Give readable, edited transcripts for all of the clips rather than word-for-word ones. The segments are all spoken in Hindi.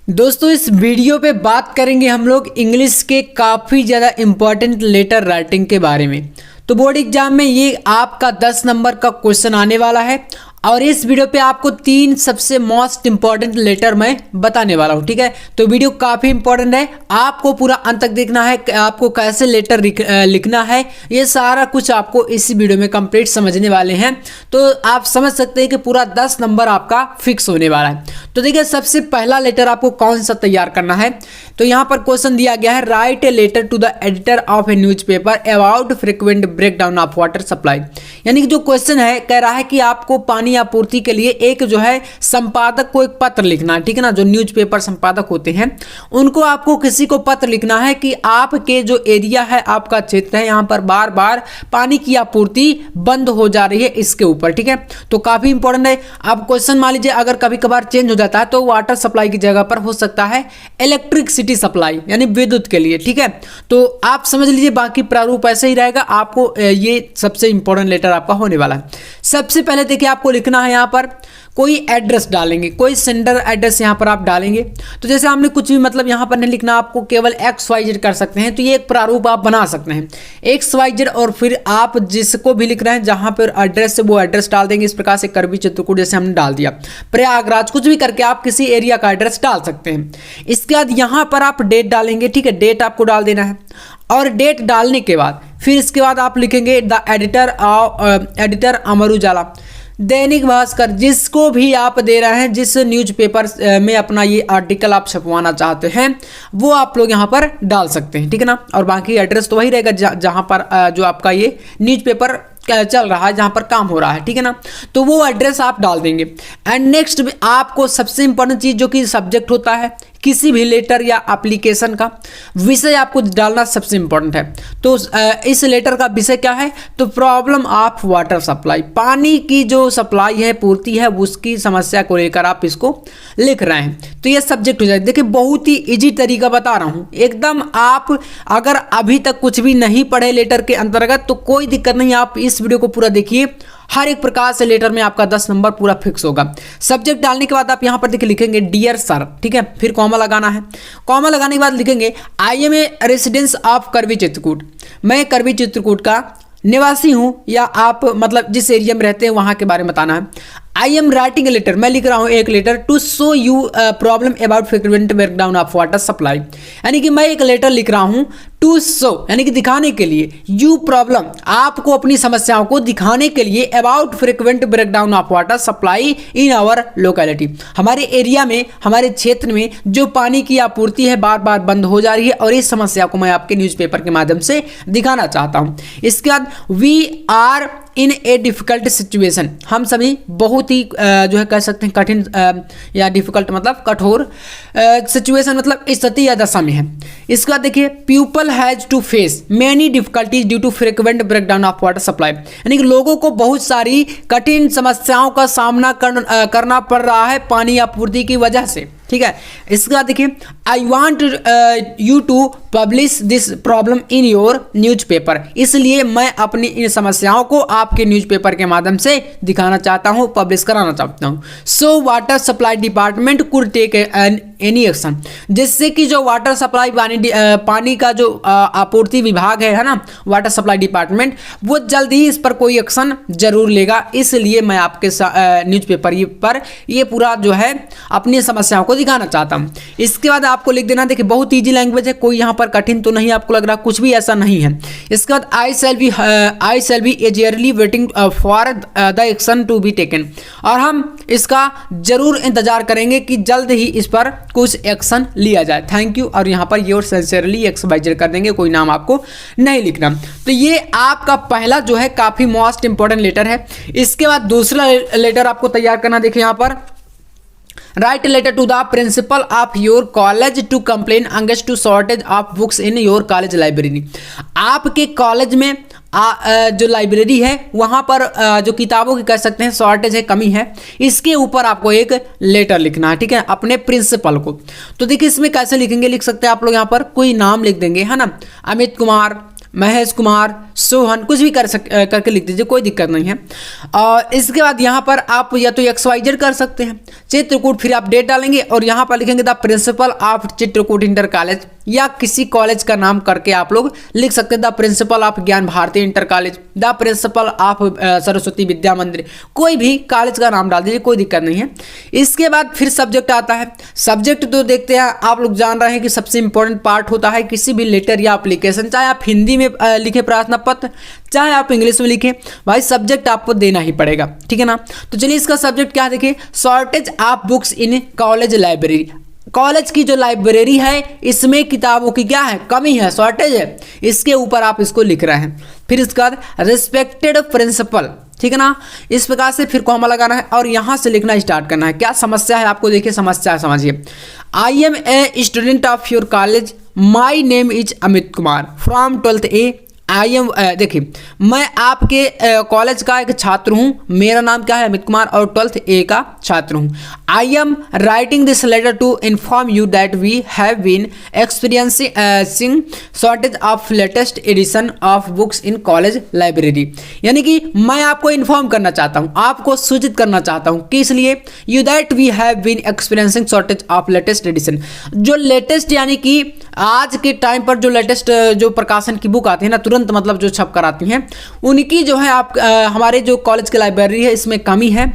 दोस्तों इस वीडियो पे बात करेंगे हम लोग इंग्लिश के काफ़ी ज़्यादा इम्पॉर्टेंट लेटर राइटिंग के बारे में। तो बोर्ड एग्जाम में ये आपका 10 नंबर का क्वेश्चन आने वाला है और इस वीडियो पे आपको 3 सबसे मोस्ट इंपॉर्टेंट लेटर मैं बताने वाला हूँ। ठीक है, तो वीडियो काफ़ी इंपॉर्टेंट है, आपको पूरा अंत तक देखना है। आपको कैसे लेटर लिखना है ये सारा कुछ आपको इस वीडियो में कंप्लीट समझने वाले हैं। तो आप समझ सकते हैं कि पूरा 10 नंबर आपका फिक्स होने वाला है। तो देखिए सबसे पहला लेटर आपको कौन सा तैयार करना है। तो यहाँ पर क्वेश्चन दिया गया है, write a letter to the editor of a newspaper about frequent breakdown of water supply. यानी कि जो क्वेश्चन है कह रहा है कि आपको पानी आपूर्ति के लिए एक जो है संपादक को एक पत्र लिखना है। ठीक है ना, जो न्यूज़पेपर संपादक होते हैं उनको आपको किसी को पत्र लिखना है कि आपके जो एरिया है, आपका क्षेत्र है, यहाँ पर बार बार पानी की आपूर्ति बंद हो जा रही है इसके ऊपर। ठीक है, तो काफी इंपॉर्टेंट है। अब क्वेश्चन मान लीजिए अगर कभी कभार चेंज हो जाता है तो वाटर सप्लाई की जगह पर हो सकता है इलेक्ट्रिसिटी सप्लाई यानी विद्युत के लिए। ठीक है, तो आप समझ लीजिए बाकी प्रारूप ऐसे ही रहेगा। आपको ये सबसे इंपॉर्टेंट लेटर आपका होने वाला है। सबसे पहले देखिए आपको लिखना है, यहाँ पर कोई एड्रेस डालेंगे, कोई सेंडर एड्रेस यहाँ पर आप डालेंगे। तो जैसे हमने कुछ भी मतलब यहाँ पर नहीं लिखना, आपको केवल XYZ कर सकते हैं। तो ये एक प्रारूप आप बना सकते हैं XYZ और फिर आप जिसको भी लिख रहे हैं जहाँ पर एड्रेस से वो एड्रेस डाल देंगे। इस प्रकार से करवी चित्रकूट जैसे हमने डाल दिया, प्रयागराज, कुछ भी करके आप किसी एरिया का एड्रेस डाल सकते हैं। इसके बाद यहाँ पर आप डेट डालेंगे। ठीक है, डेट आपको डाल देना है और डेट डालने के बाद फिर इसके बाद आप लिखेंगे द एडिटर अमर उजाला, दैनिक भास्कर, जिसको भी आप दे रहे हैं, जिस न्यूज़पेपर में अपना ये आर्टिकल आप छपवाना चाहते हैं वो आप लोग यहाँ पर डाल सकते हैं। ठीक है ना, और बाकी एड्रेस तो वही रहेगा जहाँ पर जो आपका ये न्यूज़पेपर चल रहा है, जहाँ पर काम हो रहा है। ठीक है ना, तो वो एड्रेस आप डाल देंगे। एंड नेक्स्ट आपको सबसे इंपॉर्टेंट चीज़ जो कि सब्जेक्ट होता है किसी भी लेटर या एप्लीकेशन का, विषय आपको डालना सबसे इंपॉर्टेंट है। तो इस लेटर का विषय क्या है, तो प्रॉब्लम ऑफ वाटर सप्लाई, पानी की जो सप्लाई है, पूर्ति है, उसकी समस्या को लेकर आप इसको लिख रहे हैं। तो ये सब्जेक्ट हो जाए। देखिए बहुत ही इजी तरीका बता रहा हूँ एकदम। आप अगर अभी तक कुछ भी नहीं पढ़े लेटर के अंतर्गत तो कोई दिक्कत नहीं, आप इस वीडियो को पूरा देखिए। हर एक प्रकार से लेटर में आपका 10 नंबर पूरा फिक्स होगा। सब्जेक्ट डालने के बाद आप यहाँ पर देखिए लिखेंगे डियर सर। ठीक है, फिर कॉमा लगाना है। कॉमा लगाने के बाद लिखेंगे I am a residence of Karwi Chitrakoot, मैं करवी चित्रकूट का निवासी हूँ, या आप मतलब जिस एरिया में रहते हैं वहाँ के बारे में बताना है। I am writing a letter, मैं लिख रहा हूँ एक letter to show you problem about frequent breakdown of water supply, यानी कि मैं एक लेटर लिख रहा हूँ टू शो यानी कि दिखाने के लिए, यू प्रॉब्लम आपको अपनी समस्याओं को दिखाने के लिए, about frequent breakdown of water supply in our locality, हमारे एरिया में, हमारे क्षेत्र में जो पानी की आपूर्ति है बार बार बंद हो जा रही है और इस समस्या को मैं आपके न्यूज़पेपर के माध्यम से दिखाना चाहता हूँ। इसके बाद we are in a difficult situation, हम सभी बहुत ही जो है कह सकते हैं कठिन या डिफिकल्ट मतलब कठोर सिचुएशन मतलब स्थिति या दशा में है। इसके बाद देखिए people has to face many difficulties due to frequent breakdown of water supply, यानी कि लोगों को बहुत सारी कठिन समस्याओं का सामना करना पड़ रहा है पानी आपूर्ति की वजह से। ठीक है, इसके बाद देखिए I want you to publish this problem in your newspaper, इसलिए मैं अपनी इन समस्याओं को आपके न्यूज़पेपर के माध्यम से दिखाना चाहता हूँ, पब्लिश कराना चाहता हूँ। So water supply department could take any action, जिससे कि जो वाटर सप्लाई पानी का जो आपूर्ति विभाग है ना, वाटर सप्लाई डिपार्टमेंट, वो जल्द ही इस पर कोई एक्शन जरूर लेगा। इसलिए मैं आपके न्यूज़पेपर पर ये पूरा जो है अपनी समस्याओं को दिखाना चाहता हूं। इसके बाद आपको लिख देना, देखिए बहुत इजी लैंग्वेज है, कोई यहाँ पर कठिन तो नहीं आपको लग रहा, कुछ भी ऐसा नहीं है। इसके बाद I shall be eagerly waiting for the action to be taken, और हम इसका जरूर इंतजार करेंगे कि जल्द ही इस पर कुछ एक्शन लिया जाए। थैंक यू, और यहाँ पर योर सिंसियरली XYZ कर देंगे, कोई नाम आपको नहीं लिखना। तो ये आपका पहला जो है काफी मोस्ट इंपॉर्टेंट लेटर है। इसके बाद दूसरा लेटर आपको तैयार करना, देखिए यहाँ पर write letter to the principal of your college to complain against to shortage of books in your college library, आपके कॉलेज में जो लाइब्रेरी है वहाँ पर जो किताबों की कह सकते हैं शॉर्टेज है, कमी है, इसके ऊपर आपको एक लेटर लिखना है। ठीक है, अपने प्रिंसिपल को। तो देखिए इसमें कैसे लिखेंगे, लिख सकते हैं आप लोग यहाँ पर कोई नाम लिख देंगे, है ना, अमित कुमार, महेश कुमार, सोहन, कुछ भी करके लिख दीजिए, कोई दिक्कत नहीं है। और इसके बाद यहाँ पर आप या तो XYZ कर सकते हैं, चित्रकूट, फिर आप डेट डालेंगे और यहाँ पर लिखेंगे the principal of Chitrakoot inter college, या किसी कॉलेज का नाम करके आप लोग लिख सकते हैं, the principal of Gyan Bharati inter college, the principal of Saraswati Vidya Mandir, कोई भी कॉलेज का नाम डाल दीजिए, कोई दिक्कत नहीं है। इसके बाद फिर सब्जेक्ट आता है। सब्जेक्ट तो देखते हैं, आप लोग जान रहे हैं कि सबसे इंपॉर्टेंट पार्ट होता है किसी भी लेटर या एप्लीकेशन, चाहे आप हिंदी में लिखे प्रार्थना पत्र, चाहे आप इंग्लिश में लिखें, भाई सब्जेक्ट आपको देना ही पड़ेगा, ठीक है ना। तो चलिए इसका सब्जेक्ट क्या देखिए, shortage of books in college library. College की जो लाइब्रेरी है इसमें किताबों की क्या है, कमी है, शॉर्टेज है, इसके ऊपर आप इसको लिख रहे हैं। फिर इसके बाद रिस्पेक्टेड प्रिंसिपल, ठीक है ना, इस प्रकार से फिर कॉमा लगाना है और यहाँ से लिखना स्टार्ट करना है। क्या समस्या है आपको, देखिए समस्या समझिए। I am a student of your college, my name is Amit Kumar from 12th A। I am, देखिए मैं आपके कॉलेज का एक छात्र हूँ, मेरा नाम क्या है, अमित कुमार, और 12th A का छात्र हूँ। I am writing this letter to inform you that we have been experiencing shortage of latest edition of books in college library. यानी कि मैं आपको इन्फॉर्म करना चाहता हूँ, आपको सूचित करना चाहता हूँ कि इसलिए you that we have been experiencing shortage of latest edition, जो लेटेस्ट यानी कि आज के टाइम पर जो लेटेस्ट जो प्रकाशन की बुक आती है ना, तुरंत मतलब जो छप कर आती हैं, उनकी जो है आप हमारे जो कॉलेज की लाइब्रेरी है इसमें कमी है,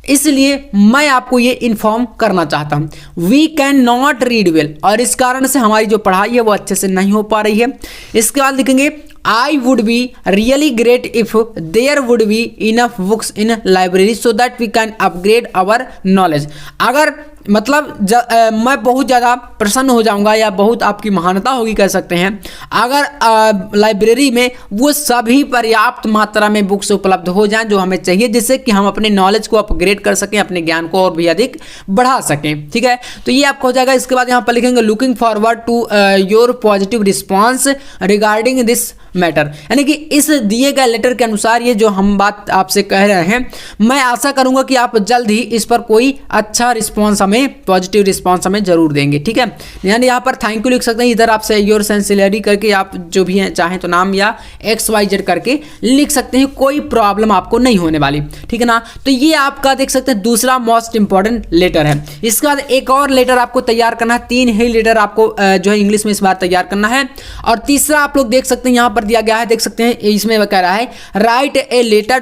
इसलिए मैं आपको ये इन्फॉर्म करना चाहता हूँ। We can not read well, और इस कारण से हमारी जो पढ़ाई है वो अच्छे से नहीं हो पा रही है। इसके बाद लिखेंगे I would be really great if there would be enough books in library so that we can upgrade our knowledge. अगर मतलब मैं बहुत ज़्यादा प्रसन्न हो जाऊंगा या बहुत आपकी महानता होगी कह सकते हैं अगर लाइब्रेरी में वो सभी पर्याप्त मात्रा में बुक्स उपलब्ध हो जाएं जो हमें चाहिए, जिससे कि हम अपने नॉलेज को अपग्रेड कर सकें, अपने ज्ञान को और भी अधिक बढ़ा सकें, ठीक है। तो ये आपको हो जाएगा। इसके बाद यहाँ पर लिखेंगे looking forward to your positive response regarding this matter, यानी कि इस दिए गए लेटर के अनुसार ये जो हम बात आपसे कह रहे हैं, मैं आशा करूंगा कि आप जल्द ही इस पर कोई अच्छा रिस्पॉन्स हमें, पॉजिटिव रिस्पॉन्स हमें जरूर देंगे, ठीक है। यानी यहाँ पर थैंक यू लिख सकते हैं, इधर आपसे योर सिंसियरली करके आप जो भी हैं चाहें तो नाम या XYZ करके लिख सकते हैं, कोई प्रॉब्लम आपको नहीं होने वाली, ठीक है ना। तो ये आपका देख सकते हैं दूसरा मोस्ट इंपॉर्टेंट लेटर है। इसके बाद एक और लेटर आपको तैयार करना है, 3 ही लेटर आपको जो है इंग्लिश में इस बार तैयार करना है। और तीसरा आप लोग देख सकते हैं यहाँ पर दिया गया है, देख सकते हैं इसमें कह रहा है write a letter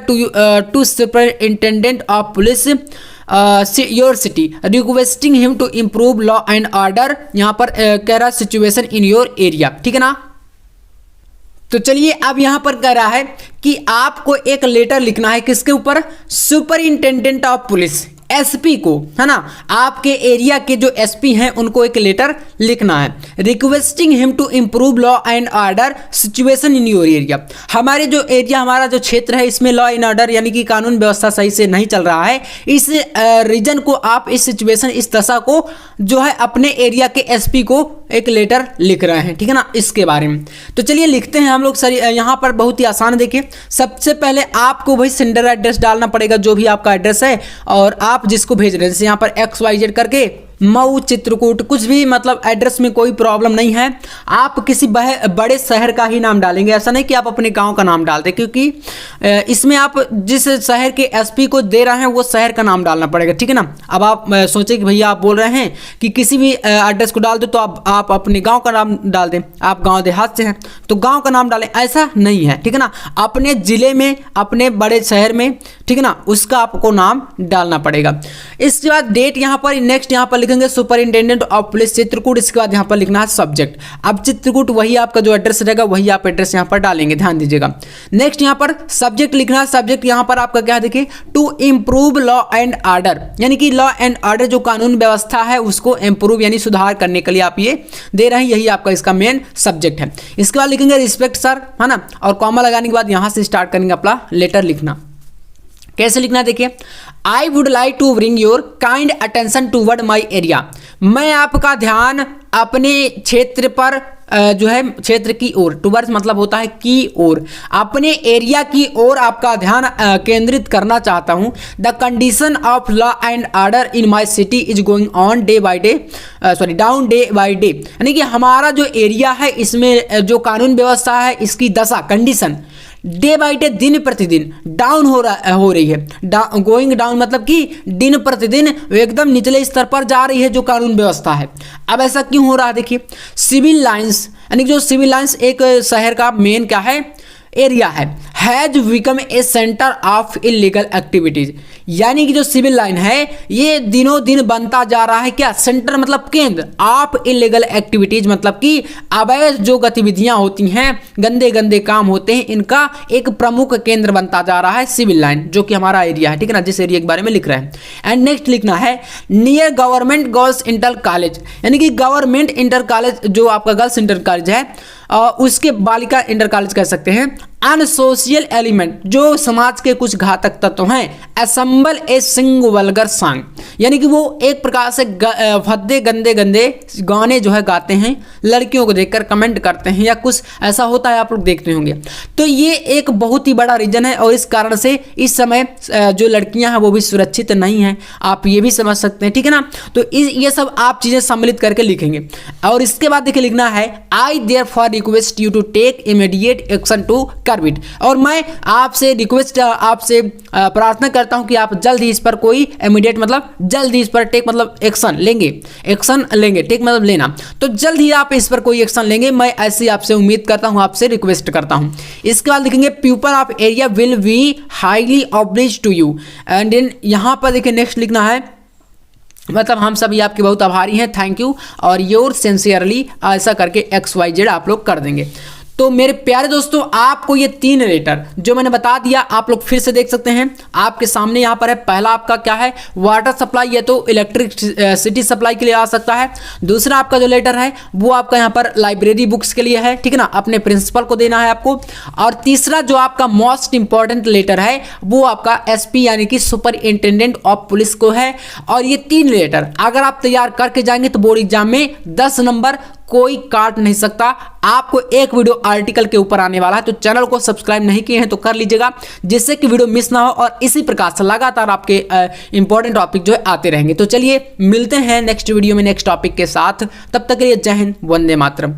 to superintendent of police your city requesting him to improve law and order. यहाँ पर कह रहा है सिचुएशन इन योर एरिया, ठीक है ना। तो चलिए अब यहाँ पर कह रहा है कि आपको एक लेटर लिखना है किसके ऊपर, सुपरिंटेंडेंट ऑफ पुलिस, SP को, है ना, आपके एरिया के जो SP हैं उनको एक लेटर लिखना है। Requesting him to improve law and order situation in your area. हमारे जो एरिया, हमारा जो क्षेत्र है इसमें लॉ एंड ऑर्डर यानी कि कानून व्यवस्था सही से नहीं चल रहा है, इस रीजन को आप, इस सिचुएशन, इस दशा को जो है अपने एरिया के SP को एक लेटर लिख रहे हैं, ठीक है ना, इसके बारे में। तो चलिए लिखते हैं हम लोग। सर यहाँ पर बहुत ही आसान, देखिए सबसे पहले आपको भाई सेंडर एड्रेस डालना पड़ेगा, जो भी आपका एड्रेस है और आप जिसको भेज रहे हैं, जैसे यहाँ पर XYZ करके मऊ, चित्रकूट, कुछ भी मतलब एड्रेस में कोई प्रॉब्लम नहीं है। आप किसी बड़े शहर का ही नाम डालेंगे, ऐसा नहीं कि आप अपने गांव का नाम डाल दें, क्योंकि इसमें आप जिस शहर के SP को दे रहे हैं वो शहर का नाम डालना पड़ेगा, ठीक है ना। अब आप सोचें कि भैया आप बोल रहे हैं कि किसी भी एड्रेस को डाल दो, तो आप अपने गाँव का नाम डाल दें, आप गाँव देहात से हैं तो गाँव का नाम डालें, ऐसा नहीं है, ठीक है ना। अपने ज़िले में, अपने बड़े शहर में, ठीक है ना, उसका आपको नाम डालना पड़ेगा। इसके बाद डेट यहाँ पर, नेक्स्ट यहाँ पर लिखेंगे सुपरिंटेंडेंट ऑफ पुलिस चित्रकूट। इसके बाद यहाँ पर लिखना है सब्जेक्ट। अब चित्रकूट वही आपका जो एड्रेस रहेगा वही आप एड्रेस यहाँ पर डालेंगे, ध्यान दीजिएगा। नेक्स्ट यहाँ पर सब्जेक्ट लिखना है। सब्जेक्ट यहाँ पर आपका क्या, देखिए to improve law and order, यानी कि लॉ एंड ऑर्डर जो कानून व्यवस्था है उसको इम्प्रूव यानी सुधार करने के लिए आप ये दे रहे हैं, यही आपका इसका मेन सब्जेक्ट है। इसके बाद लिखेंगे रिस्पेक्ट सर, है ना, और कॉमा लगाने के बाद यहाँ से स्टार्ट करेंगे अपना लेटर लिखना। कैसे लिखना है देखिए, I would like to bring your kind attention toward my area. मैं आपका ध्यान अपने क्षेत्र पर जो है क्षेत्र की ओर, टुवर्ड्स मतलब होता है की ओर, अपने एरिया की ओर आपका ध्यान केंद्रित करना चाहता हूं। The condition of law and order in my city is going on day by day, down day by day, यानी कि हमारा जो एरिया है इसमें जो कानून व्यवस्था है इसकी दशा, कंडीशन डे बाई डे, दिन प्रतिदिन डाउन हो रही है। गोइंग डाउन मतलब कि दिन प्रतिदिन एकदम निचले स्तर पर जा रही है जो कानून व्यवस्था है। अब ऐसा क्यों हो रहा है, देखिए सिविल लाइंस, यानी जो सिविल लाइंस एक शहर का मेन क्या है, एरिया है, has become a centre of illegal activities, यानी कि जो सिविल लाइन है ये दिनों दिन बनता जा रहा है क्या, सेंटर मतलब केंद्र ऑफ इलीगल एक्टिविटीज, मतलब कि अवैध जो गतिविधियां होती हैं, गंदे गंदे काम होते हैं, इनका एक प्रमुख केंद्र बनता जा रहा है सिविल लाइन, जो कि हमारा एरिया है, ठीक है ना, जिस एरिया के बारे में लिख रहे हैं। एंड नेक्स्ट लिखना है near government girls inter college, यानी कि गवर्नमेंट इंटर कॉलेज जो आपका गर्ल्स इंटर कॉलेज है उसके बालिका इंटर कॉलेज कह सकते हैं। अनसोशियल एलिमेंट जो समाज के कुछ घातक तत्व हैं, असेंबल ए सिंग वल्गर सॉन्ग, यानी कि वो एक प्रकार से भद्दे गंदे गंदे गाने जो है गाते हैं, लड़कियों को देखकर कमेंट करते हैं या कुछ ऐसा होता है, आप लोग देखते होंगे। तो ये एक बहुत ही बड़ा रीजन है और इस कारण से इस समय जो लड़कियां हैं वो भी सुरक्षित नहीं हैं, आप ये भी समझ सकते हैं, ठीक है ना। तो ये सब आप चीजें सम्मिलित करके लिखेंगे। और इसके बाद देखिए लिखना है I therefore request you to take immediate action to curb it, और मैं आपसे रिक्वेस्ट, आपसे प्रार्थना करता हूं कि आप जल्द ही इस पर कोई इमीडिएट मतलब जल्द ही इस पर टेक मतलब एक्शन लेंगे, टेक मतलब लेना, तो जल्द ही आप इस पर कोई एक्शन लेंगे, मैं ऐसी आपसे उम्मीद करता हूं, आपसे रिक्वेस्ट करता हूं। इसके बाद लिखेंगे people of area will be highly obliged to you, and then यहां पर देखिए नेक्स्ट लिखना है मतलब हम सभी आपके बहुत आभारी हैं, थैंक यू, और योर सिंसियरली, ऐसा करके XYZ आप लोग कर देंगे। तो मेरे प्यारे दोस्तों आपको ये 3 लेटर जो मैंने बता दिया आप लोग फिर से देख सकते हैं आपके सामने यहाँ पर है। पहला आपका क्या है, वाटर सप्लाई, ये तो इलेक्ट्रिसिटी सप्लाई के लिए आ सकता है। दूसरा आपका जो लेटर है वो आपका यहाँ पर लाइब्रेरी बुक्स के लिए है, ठीक है ना, अपने प्रिंसिपल को देना है आपको। और तीसरा जो आपका मोस्ट इंपॉर्टेंट लेटर है वो आपका SP यानी कि सुपरिंटेंडेंट ऑफ पुलिस को है। और ये 3 लेटर अगर आप तैयार करके जाएंगे तो बोर्ड एग्जाम में 10 नंबर कोई काट नहीं सकता। आपको एक वीडियो आर्टिकल के ऊपर आने वाला है, तो चैनल को सब्सक्राइब नहीं किए हैं तो कर लीजिएगा, जिससे कि वीडियो मिस ना हो और इसी प्रकार से लगातार आपके इंपॉर्टेंट टॉपिक जो है आते रहेंगे। तो चलिए मिलते हैं नेक्स्ट वीडियो में नेक्स्ट टॉपिक के साथ, तब तक के लिए जय हिंद, वंदे मातरम।